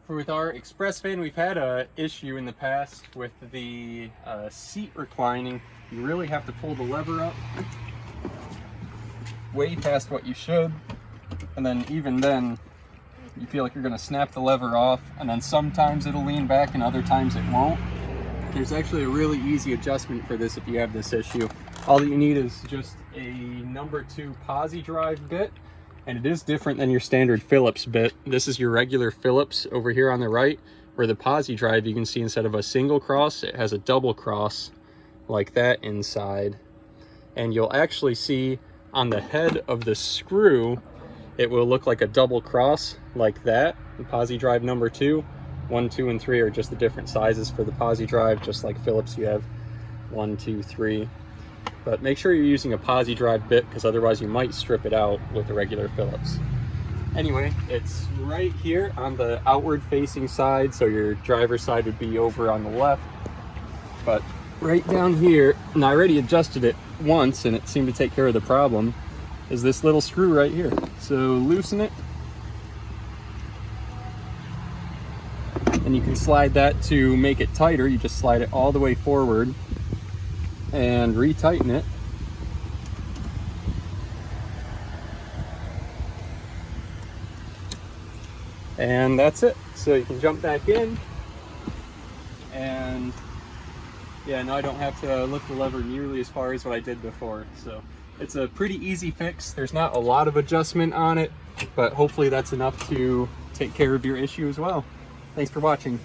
With our express fan, we've had a issue in the past with the seat reclining. You really have to pull the lever up way past what you should, and then even then you feel like you're going to snap the lever off, and then sometimes it'll lean back and other times it won't. There's actually a really easy adjustment for this if you have this issue. All that you need is just a number 2 Posidrive bit, and it is different than your standard Phillips bit. This is your regular Phillips over here on the right, where the Posidrive, you can see instead of a single cross, it has a double cross like that inside. And you'll actually see on the head of the screw, it will look like a double cross like that. The Posidrive number 2, 1, 2, and 3 are just the different sizes for the Posidrive, just like Phillips you have 1, 2, 3. But make sure you're using a Posidrive bit, because otherwise you might strip it out with a regular Phillips. Anyway, it's right here on the outward facing side, so your driver's side would be over on the left. But right down here, and I already adjusted it once and it seemed to take care of the problem, is this little screw right here. So loosen it, and you can slide that to make it tighter. You just slide it all the way forward and retighten it. And that's it. So you can jump back in, and yeah, now I don't have to lift the lever nearly as far as what I did before. So it's a pretty easy fix. There's not a lot of adjustment on it, but hopefully that's enough to take care of your issue as well. Thanks for watching.